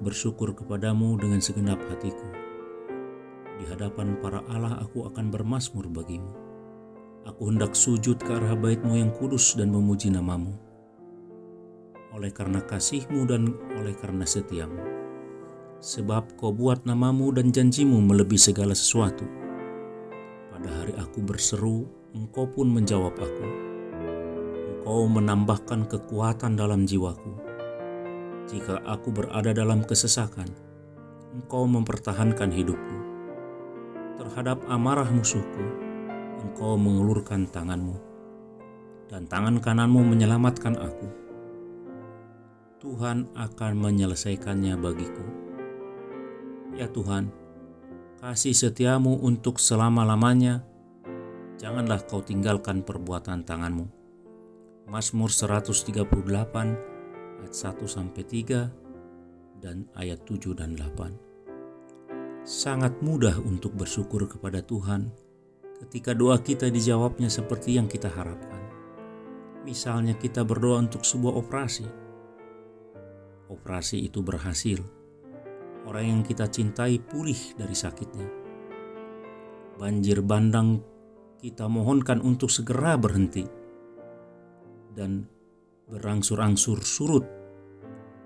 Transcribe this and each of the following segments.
bersyukur kepadamu dengan segenap hatiku. Di hadapan para Allah aku akan bermazmur bagimu. Aku hendak sujud ke arah bait-Mu yang kudus dan memuji nama-Mu. Oleh karena kasih-Mu dan oleh karena setia-Mu. Sebab Kau buat nama-Mu dan janji-Mu melebihi segala sesuatu. Pada hari aku berseru, Engkau pun menjawab aku. Engkau menambahkan kekuatan dalam jiwaku. Jika aku berada dalam kesesakan, Engkau mempertahankan hidupku. Terhadap amarah musuhku, Engkau mengulurkan tangan-Mu, dan tangan kanan-Mu menyelamatkan aku. Tuhan akan menyelesaikannya bagiku. Ya Tuhan, kasih setia-Mu untuk selama-lamanya, janganlah Kau tinggalkan perbuatan tangan-Mu. Mazmur 138 ayat 1-3 dan ayat 7 dan 8. Sangat mudah untuk bersyukur kepada Tuhan ketika doa kita dijawabnya seperti yang kita harapkan. Misalnya kita berdoa untuk sebuah operasi. Operasi itu berhasil. Orang yang kita cintai pulih dari sakitnya. Banjir bandang kita mohonkan untuk segera berhenti dan berangsur-angsur surut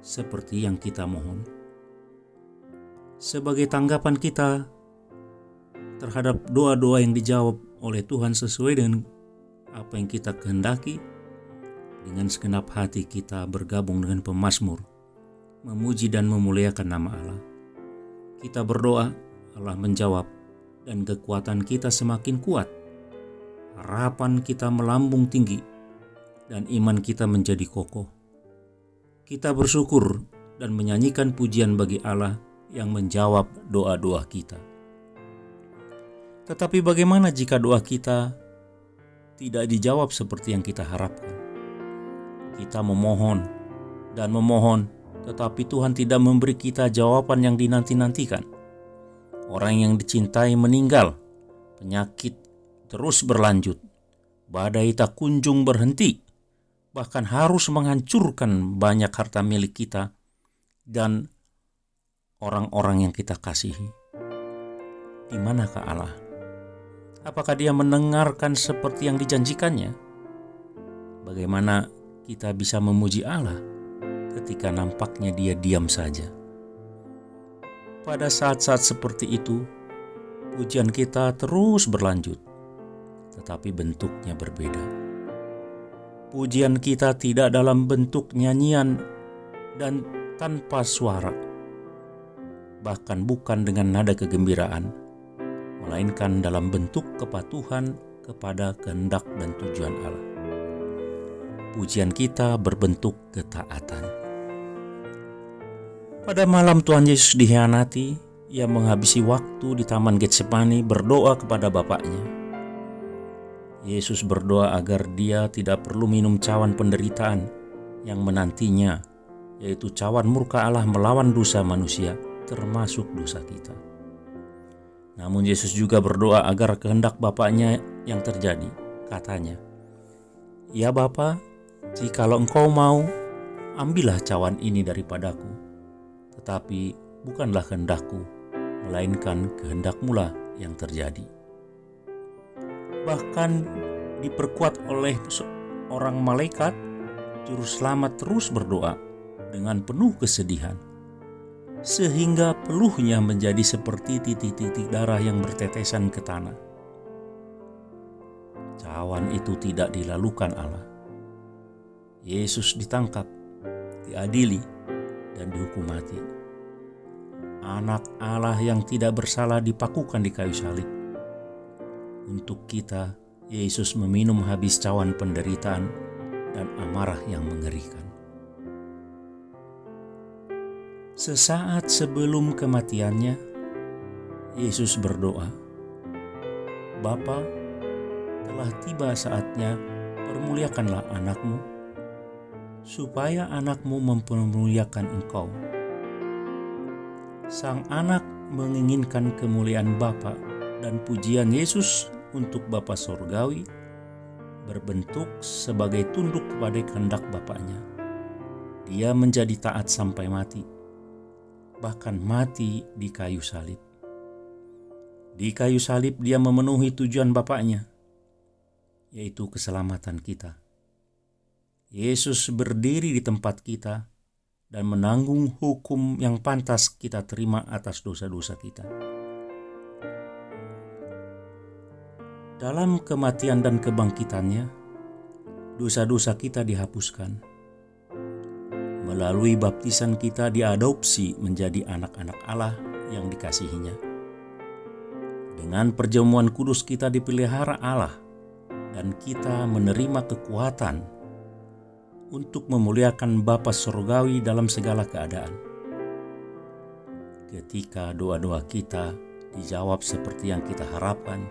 seperti yang kita mohon. Sebagai tanggapan kita terhadap doa-doa yang dijawab oleh Tuhan sesuai dengan apa yang kita kehendaki, dengan segenap hati kita bergabung dengan pemazmur, memuji dan memuliakan nama Allah. Kita berdoa, Allah menjawab, dan kekuatan kita semakin kuat. Harapan kita melambung tinggi, dan iman kita menjadi kokoh. Kita bersyukur dan menyanyikan pujian bagi Allah yang menjawab doa-doa kita. Tetapi bagaimana jika doa kita tidak dijawab seperti yang kita harapkan? Kita memohon dan memohon, tetapi Tuhan tidak memberi kita jawaban yang dinanti-nantikan. Orang yang dicintai meninggal, penyakit terus berlanjut, badai tak kunjung berhenti, bahkan harus menghancurkan banyak harta milik kita dan orang-orang yang kita kasihi. Di manakah Allah? Apakah Dia mendengarkan seperti yang dijanjikannya? Bagaimana kita bisa memuji Allah ketika nampaknya Dia diam saja? Pada saat-saat seperti itu, pujian kita terus berlanjut, tetapi bentuknya berbeda. Pujian kita tidak dalam bentuk nyanyian dan tanpa suara, bahkan bukan dengan nada kegembiraan, melainkan dalam bentuk kepatuhan kepada kehendak dan tujuan Allah. Pujian kita berbentuk ketaatan. Pada malam Tuhan Yesus dikhianati, Ia menghabisi waktu di Taman Getsemani berdoa kepada Bapaknya. Yesus berdoa agar Dia tidak perlu minum cawan penderitaan yang menantinya, yaitu cawan murka Allah melawan dosa manusia, termasuk dosa kita. Namun Yesus juga berdoa agar kehendak Bapaknya yang terjadi. Katanya, "Ya Bapa, jikalau Engkau mau, ambillah cawan ini daripadaku. Tetapi bukanlah kehendakku, melainkan kehendak-Mu lah yang terjadi." Bahkan diperkuat oleh seorang malaikat, juru selamat terus berdoa dengan penuh kesedihan, sehingga peluhnya menjadi seperti titik-titik darah yang bertetesan ke tanah. Cawan itu tidak dilalukan Allah. Yesus ditangkap, diadili, dan dihukum mati. Anak Allah yang tidak bersalah dipakukan di kayu salib. Untuk kita, Yesus meminum habis cawan penderitaan dan amarah yang mengerikan. Sesaat sebelum kematiannya, Yesus berdoa, "Bapa, telah tiba saatnya, permuliakanlah anak-Mu, supaya anak-Mu mempermuliakan Engkau." Sang anak menginginkan kemuliaan Bapa dan pujian Yesus untuk Bapa Sorgawi berbentuk sebagai tunduk kepada kehendak Bapaknya. Dia menjadi taat sampai mati. bahkan mati di kayu salib. Di kayu salib Dia memenuhi tujuan Bapaknya, yaitu keselamatan kita. Yesus berdiri di tempat kita dan menanggung hukum yang pantas kita terima atas dosa-dosa kita. Dalam kematian dan kebangkitannya, dosa-dosa kita dihapuskan. Melalui baptisan kita diadopsi menjadi anak-anak Allah yang dikasihinya. Dengan perjamuan kudus kita dipelihara Allah dan kita menerima kekuatan untuk memuliakan Bapa Surgawi dalam segala keadaan. Ketika doa-doa kita dijawab seperti yang kita harapkan,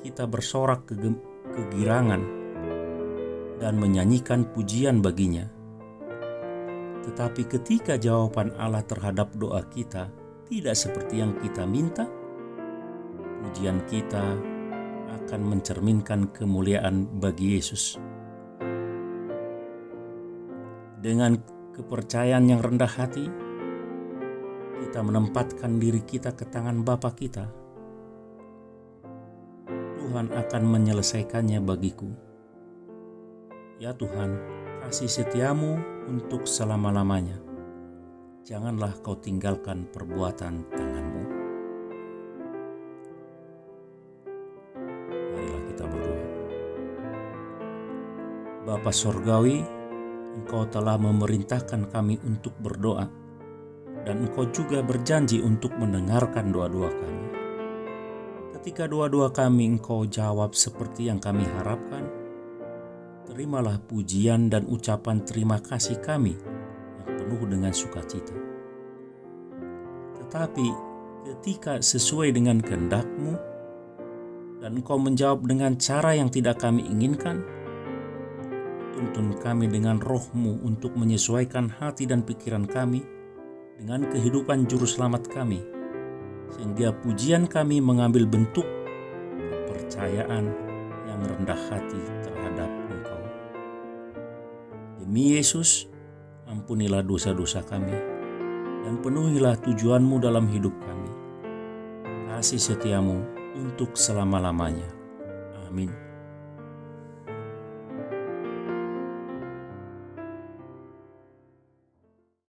kita bersorak kegirangan dan menyanyikan pujian baginya. Tetapi ketika jawaban Allah terhadap doa kita tidak seperti yang kita minta, pujian kita akan mencerminkan kemuliaan bagi Yesus. Dengan kepercayaan yang rendah hati, kita menempatkan diri kita ke tangan Bapa kita. Tuhan akan menyelesaikannya bagiku. Ya Tuhan, kasih setiamu untuk selama-lamanya. Janganlah kau tinggalkan perbuatan tanganmu. Marilah kita berdoa. Bapa Surgawi, Engkau telah memerintahkan kami untuk berdoa, dan Engkau juga berjanji untuk mendengarkan doa-doa kami. Ketika doa-doa kami Engkau jawab seperti yang kami harapkan, terimalah pujian dan ucapan terima kasih kami yang penuh dengan sukacita. Tetapi ketika sesuai dengan kehendak-Mu dan Engkau menjawab dengan cara yang tidak kami inginkan, tuntun kami dengan Roh-Mu untuk menyesuaikan hati dan pikiran kami dengan kehidupan Juru Selamat kami, sehingga pujian kami mengambil bentuk kepercayaan yang rendah hati terhadap Engkau. Demi Yesus, ampunilah dosa-dosa kami dan penuhilah tujuan-Mu dalam hidup kami. Kasih setia-Mu untuk selama-lamanya. Amin.